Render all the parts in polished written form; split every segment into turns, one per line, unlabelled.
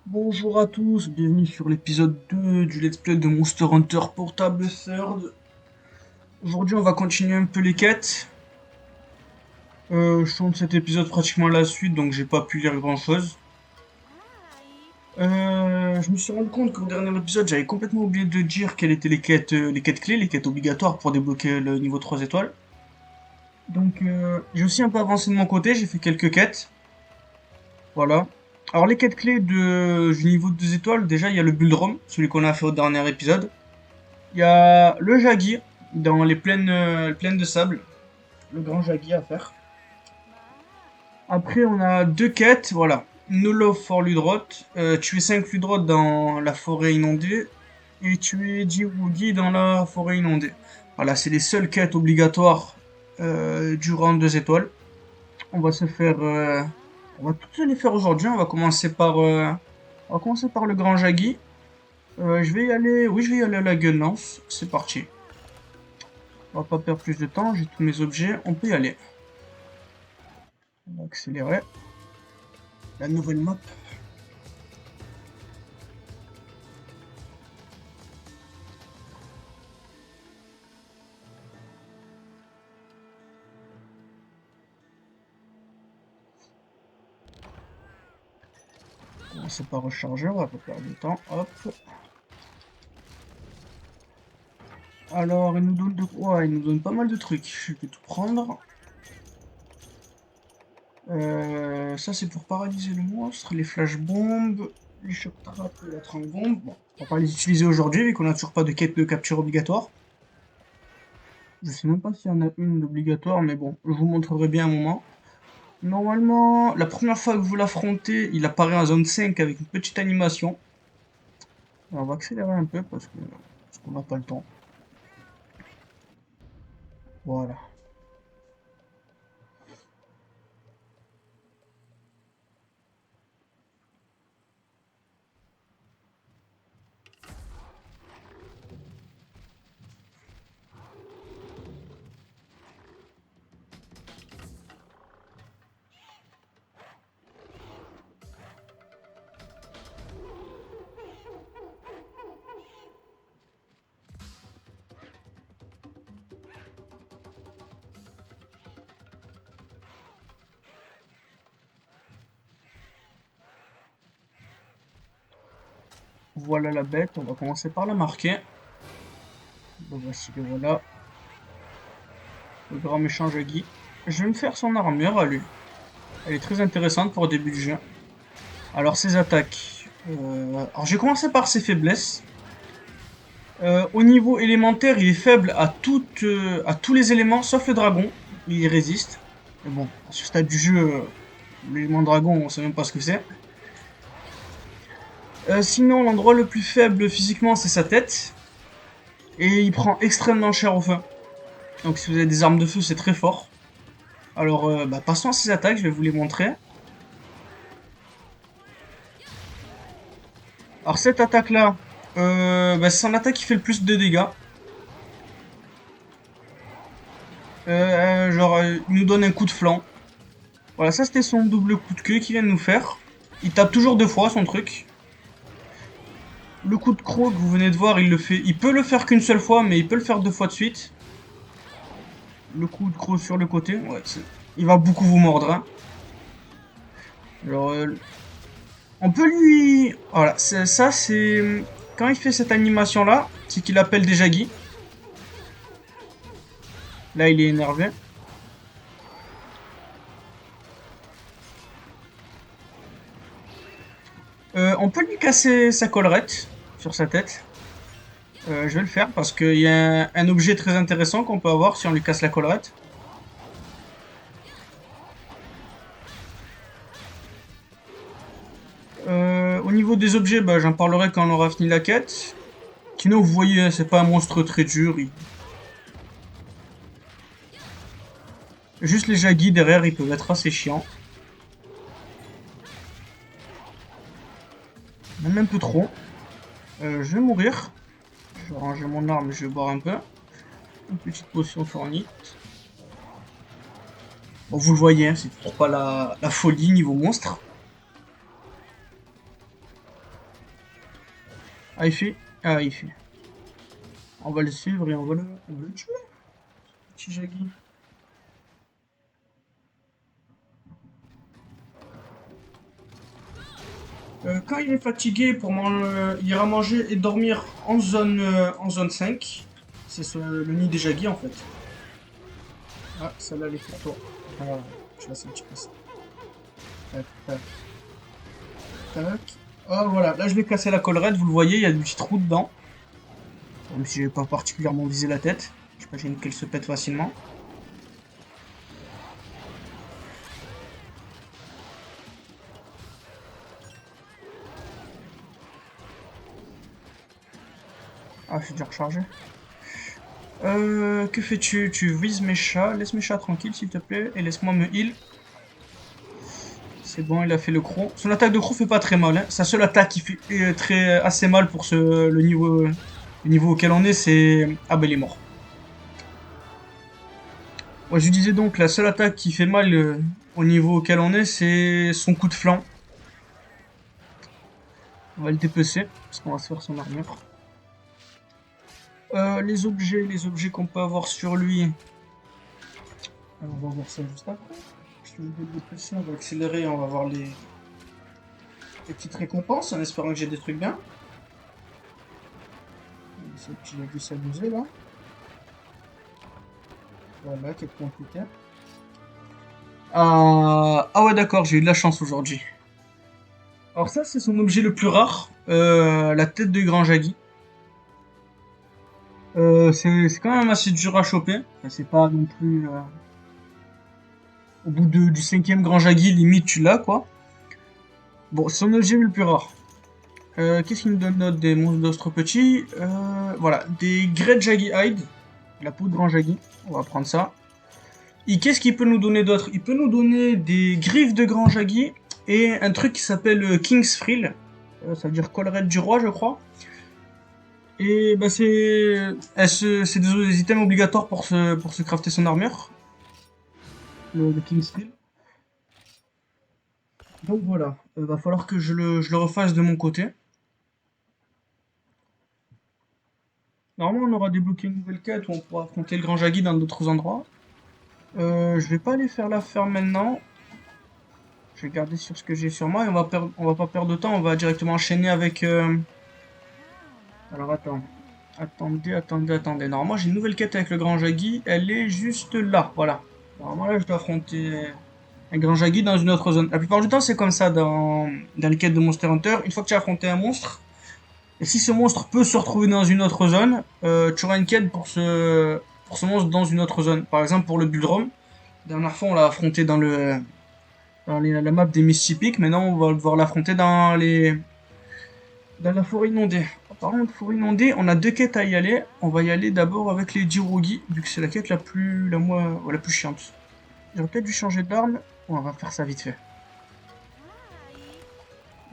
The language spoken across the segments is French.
Bonjour à tous, bienvenue sur l'épisode 2 du Let's Play de Monster Hunter Portable Third. Aujourd'hui on va continuer un peu les quêtes. Je tourne cet épisode pratiquement à la suite donc j'ai pas pu lire grand chose. Je me suis rendu compte qu'au dernier épisode j'avais complètement oublié de dire quelles étaient les quêtes clés, les quêtes obligatoires pour débloquer le niveau 3 étoiles. Donc j'ai aussi un peu avancé de mon côté, j'ai fait quelques quêtes. Voilà. Alors les quêtes clés du niveau 2 étoiles, déjà il y a le Buldrum, celui qu'on a fait au dernier épisode. Il y a le Jaggi dans les plaines de sable, le grand Jaggi à faire. Après, on a deux quêtes, voilà. No Love for Ludroth, tuer 5 Ludroth dans la forêt inondée et tuer 10 Woogie dans la forêt inondée. Voilà, c'est les seules quêtes obligatoires du rang 2 étoiles. On va se faire, on va toutes les faire aujourd'hui. On va commencer par le grand Jaggi. Je vais y aller, oui, je vais y aller à la Gunlance. C'est parti. On va pas perdre plus de temps, j'ai tous mes objets, on peut y aller. On va accélérer. La nouvelle map. C'est pas recharger, on va pas perdre de temps. Hop. Alors, il nous donne de quoi? Il nous donne pas mal de trucs. Je vais tout prendre. Ça, c'est pour paralyser le monstre. Les flashbombes, les choc traps et la trank bombe. Bon, on va pas les utiliser aujourd'hui, vu qu'on a toujours pas de quête de capture obligatoire. Je sais même pas s'il y en a une d'obligatoire, mais bon, je vous montrerai bien un moment. Normalement, la première fois que vous l'affrontez, il apparaît en zone 5 avec une petite animation. On va accélérer un peu parce qu'on n'a pas le temps. Voilà. Voilà la bête, on va commencer par la marquer. Bon, voici le voilà. Le grand méchant Jaggi. Je vais me faire son armure à lui. Elle est très intéressante pour le début du jeu. Alors ses attaques. Alors j'ai commencé par ses faiblesses. Au niveau élémentaire, il est faible à tous les éléments sauf le dragon. Il y résiste. Mais bon, à ce stade du jeu, l'élément dragon, on sait même pas ce que c'est. Sinon, l'endroit le plus faible physiquement, c'est sa tête. Et il prend extrêmement cher au feu. Donc si vous avez des armes de feu, c'est très fort. Alors, passons à ses attaques, je vais vous les montrer. Alors cette attaque-là, c'est son attaque qui fait le plus de dégâts. Il nous donne un coup de flanc. Voilà, ça c'était son double coup de queue qu'il vient de nous faire. Il tape toujours deux fois son truc. Le coup de croc que vous venez de voir, il peut le faire qu'une seule fois, mais il peut le faire deux fois de suite. Le coup de croc sur le côté, ouais, il va beaucoup vous mordre, hein. Alors, on peut lui... Voilà, ça c'est... Quand il fait cette animation-là, c'est qu'il appelle des Jaggi. Là, il est énervé. On peut lui casser sa collerette sur sa tête. Je vais le faire parce qu'il y a un objet très intéressant qu'on peut avoir si on lui casse la collerette. Au niveau des objets, j'en parlerai quand on aura fini la quête. Sinon, vous voyez, hein, c'est pas un monstre très dur. Juste les Jaggi derrière, ils peuvent être assez chiants. Même un peu trop. Je vais mourir. Je vais ranger mon arme, je vais boire un peu. Une petite potion fornite. Bon, vous le voyez, hein, c'est toujours pas la folie niveau monstre. Ah, il fait. Ah, il fait. On va le suivre et on va le tuer. Petit Jaggy. Quand il est fatigué, il ira manger et dormir en zone 5. C'est le nid des Jaggy en fait. Ah, celle-là, elle est pour toi. Voilà, je la sens un petit peu ça. Tac, tac, tac. Ah, voilà, là je vais casser la collerette, vous le voyez, il y a des petits trous dedans. Même si j'ai pas particulièrement visé la tête. J'imagine qu'elle se pète facilement. Ah, je suis déjà rechargé. Que fais-tu? Tu vises mes chats. Laisse mes chats tranquilles, s'il te plaît. Et laisse-moi me heal. C'est bon, il a fait le croc. Son attaque de croc fait pas très mal, hein. Sa seule attaque qui fait assez mal pour le niveau auquel on est, c'est... Ah ben, il est mort. Ouais, je disais donc, la seule attaque qui fait mal au niveau auquel on est, c'est son coup de flanc. On va le dépecer, parce qu'on va se faire son armure. Les objets qu'on peut avoir sur lui. On va voir ça juste après. Si je vais le dépecer, on va accélérer, on va voir les petites récompenses, en espérant que j'ai des trucs bien. Ce petit a dû s'amuser là. Voilà, quête compliquée. Ah ouais, d'accord, j'ai eu de la chance aujourd'hui. Alors ça, c'est son objet le plus rare, la tête de Grand Jaggy. C'est quand même assez dur à choper. Enfin, c'est pas non plus... au bout du cinquième Grand Jaggy, limite, tu l'as, quoi. Bon, c'est son objet le plus rare. Qu'est-ce qu'il nous donne d'autre? Des monstres petits. Voilà, des Great Jaggy Hide. La peau de Grand Jaggy. On va prendre ça. Et qu'est-ce qu'il peut nous donner d'autre? Il peut nous donner des griffes de Grand Jaggy et un truc qui s'appelle King's Frill. Ça veut dire collerette du roi, je crois. Et bah c'est des items obligatoires pour se crafter son armure. Le King's Frill. Donc voilà, va falloir que je le refasse de mon côté. Normalement, on aura débloqué une nouvelle quête où on pourra affronter le Grand Jaggy dans d'autres endroits. Je vais pas aller faire la ferme maintenant. Je vais garder sur ce que j'ai sur moi et on va pas perdre de temps. On va directement enchaîner avec. Alors attends, attendez. Normalement, j'ai une nouvelle quête avec le Grand Jaggy. Elle est juste là, voilà. Normalement, là, je dois affronter un Grand Jaggy dans une autre zone. La plupart du temps, c'est comme ça dans les quêtes de Monster Hunter. Une fois que tu as affronté un monstre, et si ce monstre peut se retrouver dans une autre zone, tu auras une quête pour ce monstre dans une autre zone. Par exemple, pour le Buldrome. La dernière fois, on l'a affronté la map des Mystipiques. Maintenant, on va devoir l'affronter dans la forêt inondée. En parlant de forêt inondée, on a deux quêtes à y aller. On va y aller d'abord avec les Dirogi, vu que c'est la quête la plus chiante. J'aurais peut-être dû changer d'arme. Bon, on va faire ça vite fait.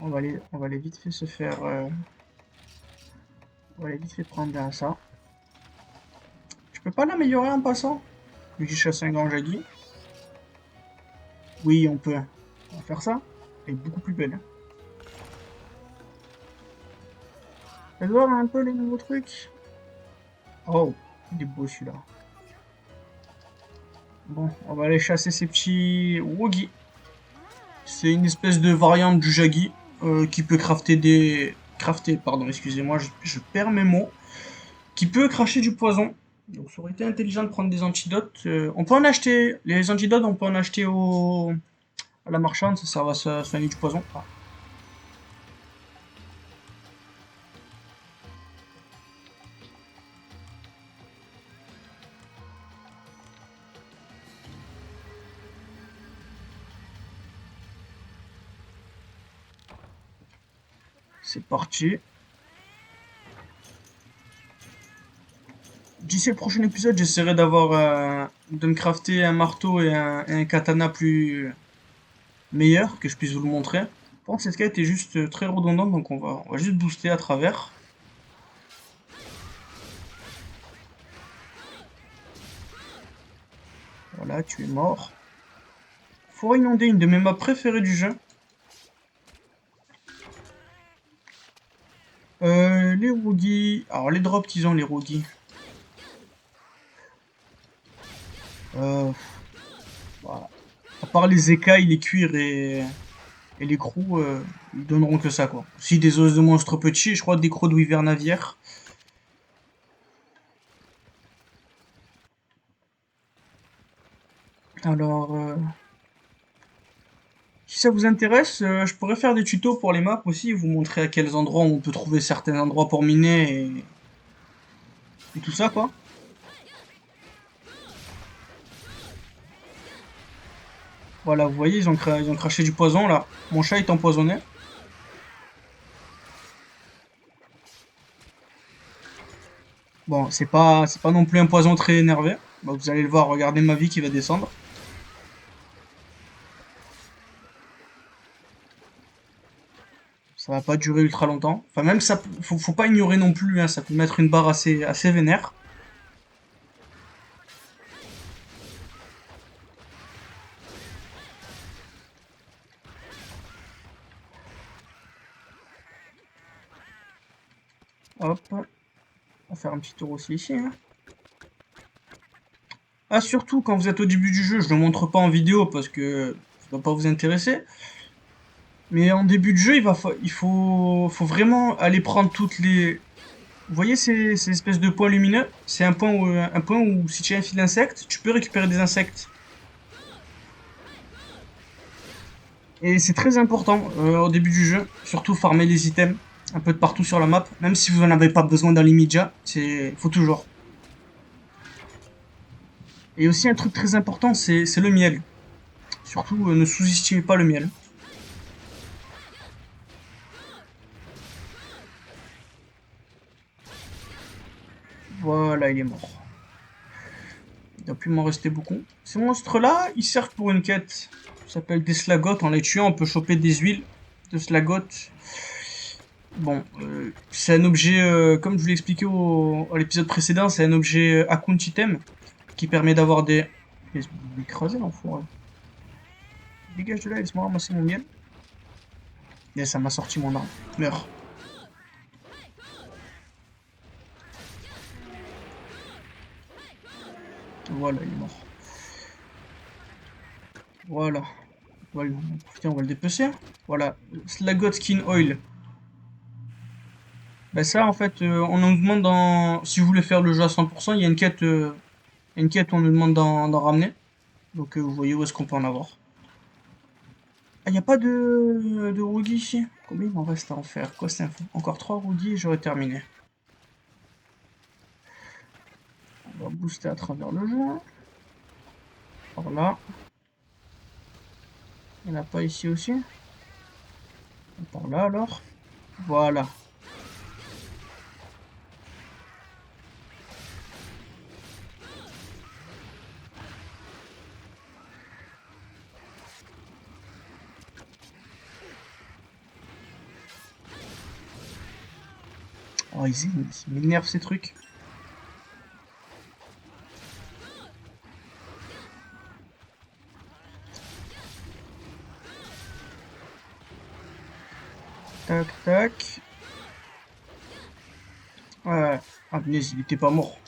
On va aller vite fait se faire... on va aller vite fait prendre un ça. Je peux pas l'améliorer en passant? Vu que j'ai chassé un Grand Jaggy. Oui, on peut. On va faire ça. Elle est beaucoup plus belle. Faites voir un peu les nouveaux trucs. Oh, il est beau celui-là. Bon, on va aller chasser ces petits Wogi. C'est une espèce de variante du Jaggy qui peut crafter des... Crafter, pardon, excusez-moi, je perds mes mots. Qui peut cracher du poison. Donc ça aurait été intelligent de prendre des antidotes. On peut en acheter. Les antidotes, on peut en acheter à la marchande, ça va soigner du poison. Ah. C'est parti. D'ici le prochain épisode, j'essaierai de me crafter un marteau et un katana plus meilleur, que je puisse vous le montrer. Bon, cette quête est juste très redondante, donc on va juste booster à travers. Voilà, tu es mort. Forêt inondée, une de mes maps préférées du jeu. Les Rogi. Alors, les drops qu'ils ont, les Rogi. Voilà. À part les écailles, les cuirs et les crocs, ils donneront que ça, quoi. Si des os de monstres petits, je crois des crocs de wyvern navière. Alors, si ça vous intéresse, je pourrais faire des tutos pour les maps aussi, vous montrer à quels endroits on peut trouver certains endroits pour miner et tout ça, quoi. Voilà, vous voyez, ils ont craché du poison, là. Mon chat est empoisonné. Bon, c'est pas non plus un poison très énervé. Bah, vous allez le voir, regardez ma vie qui va descendre. Ça va pas durer ultra longtemps. Enfin, même ça, faut pas ignorer non plus, hein, ça peut mettre une barre assez vénère. Hop, on va faire un petit tour aussi ici, hein. Ah, surtout quand vous êtes au début du jeu, je le montre pas en vidéo parce que ça va pas vous intéresser. Mais en début de jeu, faut vraiment aller prendre toutes les. Vous voyez ces espèces de points lumineux? C'est un point où si tu as un fil d'insectes, tu peux récupérer des insectes. Et c'est très important au début du jeu, surtout farmer les items un peu de partout sur la map, même si vous en avez pas besoin dans l'immédiat, faut toujours. Et aussi un truc très important, c'est le miel. Surtout ne sous-estimez pas le miel. Voilà, il est mort. Il doit plus m'en rester beaucoup. Ces monstres-là, ils servent pour une quête. Ça s'appelle des slagottes. En les tuant, on peut choper des huiles de slagottes. Bon, c'est un objet, comme je vous l'ai expliqué à l'épisode précédent, c'est un objet account item qui permet d'avoir des. Il va écraser l'enfoiré. Dégage de là, laisse-moi ramasser mon miel. Et ça m'a sorti mon arme. Meurs. Voilà, il est mort. Voilà. Voilà, on va le dépecer. Voilà. Slagot Skin Oil. Ben ça, en fait, on nous demande si vous voulez faire le jeu à 100%, il y a une quête où on nous demande d'en ramener. Donc, vous voyez où est-ce qu'on peut en avoir. Ah, il n'y a pas de Rugi ici. Combien il m'en reste à en faire? Quoi, c'est info? Encore 3 Rugi et j'aurai terminé. On va booster à travers le jeu. Par là. Il n'y en a pas ici aussi. Par là alors. Voilà. Oh, ils m'énervent ces trucs. Tac, tac. Ouais. Ah, punaise, il était pas mort.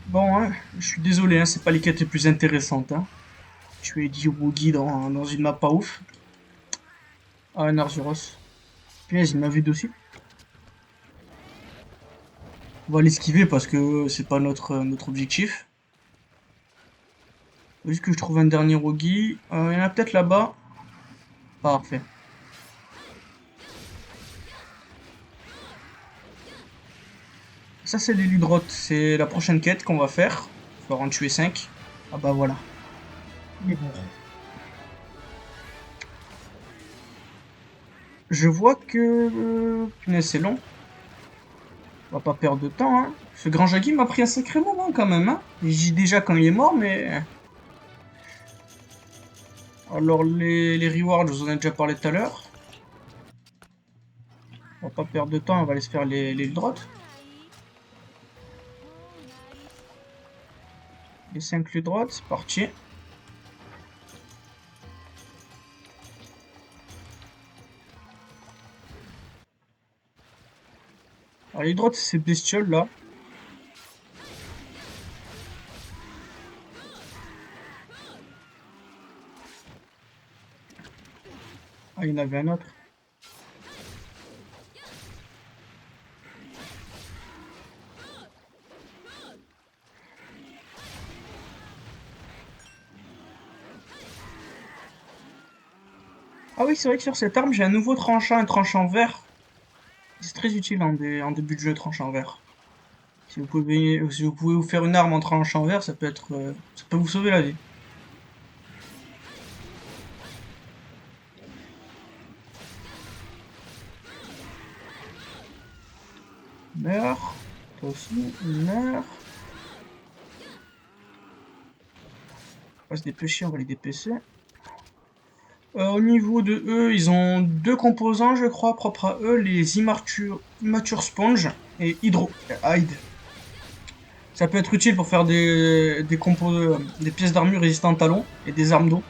Bon, hein, je suis désolé, hein, c'est pas les quêtes les plus intéressantes. Hein. Tu es dit Woogie dans une map pas ouf. Ah, un Arzuros. Punaise, il m'a vu dessus. On va l'esquiver parce que c'est pas notre objectif. Faut juste que je trouve un dernier Woogie. Il y en a peut-être là-bas. Parfait. Ça, c'est les Ludroth. C'est la prochaine quête qu'on va faire. Il va falloir en tuer 5. Ah bah voilà. Il est mort. Je vois que. Punaise, c'est long. On va pas perdre de temps, hein. Ce grand Jaggy m'a pris un sacré moment quand même, hein. J'ai déjà quand il est mort, mais. Alors, les rewards, je vous en ai déjà parlé tout à l'heure. On va pas perdre de temps, on va aller se faire les drotes. Les 5 drotes, c'est parti. Alors, l'hydrote, c'est ces bestioles là. Ah, il y en avait un autre. Ah oui, c'est vrai que sur cette arme, j'ai un nouveau tranchant, un tranchant vert. C'est très utile en début de jeu, tranchant vert. Si vous pouvez vous faire une arme en tranchant vert, ça peut être, ça peut vous sauver la vie. Meurs. Toi aussi, meurs. On va se dépêcher, on va les dépêcher. Au niveau de eux, ils ont deux composants, je crois, propres à eux, les Immature Sponge et Hydro Hide. Ça peut être utile pour faire des pièces d'armure résistantes à talons et des armes d'eau.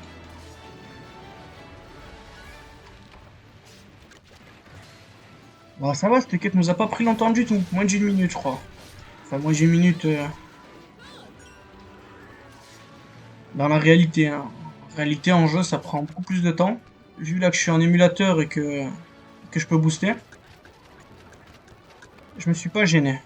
Bah ça va, cette quête nous a pas pris longtemps du tout, moins d'une minute je crois. Enfin moins d'une minute dans la réalité, hein. En réalité en jeu ça prend beaucoup plus de temps. Vu là que je suis en émulateur et que je peux booster, je me suis pas gêné.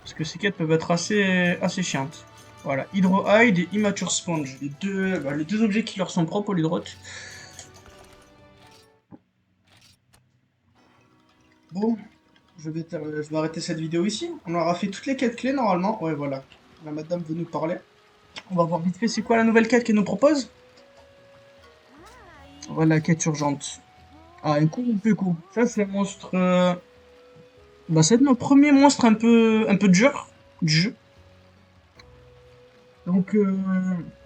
Parce que ces quêtes peuvent être assez chiantes. Voilà, Hydro Hide et Immature Sponge. Les deux objets qui leur sont propres au l'hydrote. Bon, je vais arrêter cette vidéo ici. On aura fait toutes les quêtes clés normalement. Ouais, voilà. La madame veut nous parler. On va voir vite fait c'est quoi la nouvelle quête qu'elle nous propose. Voilà, quête urgente. Ah, un coup Peco. Ça, c'est un monstre. Bah, c'est notre premier monstre un peu dur du jeu. Donc,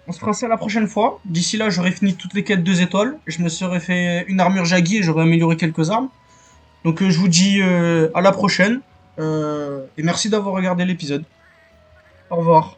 on se fera ça la prochaine fois. D'ici là, j'aurai fini toutes les quêtes 2 étoiles. Je me serais fait une armure Jaggi et j'aurais amélioré quelques armes. Donc, je vous dis à la prochaine. Et merci d'avoir regardé l'épisode. Au revoir.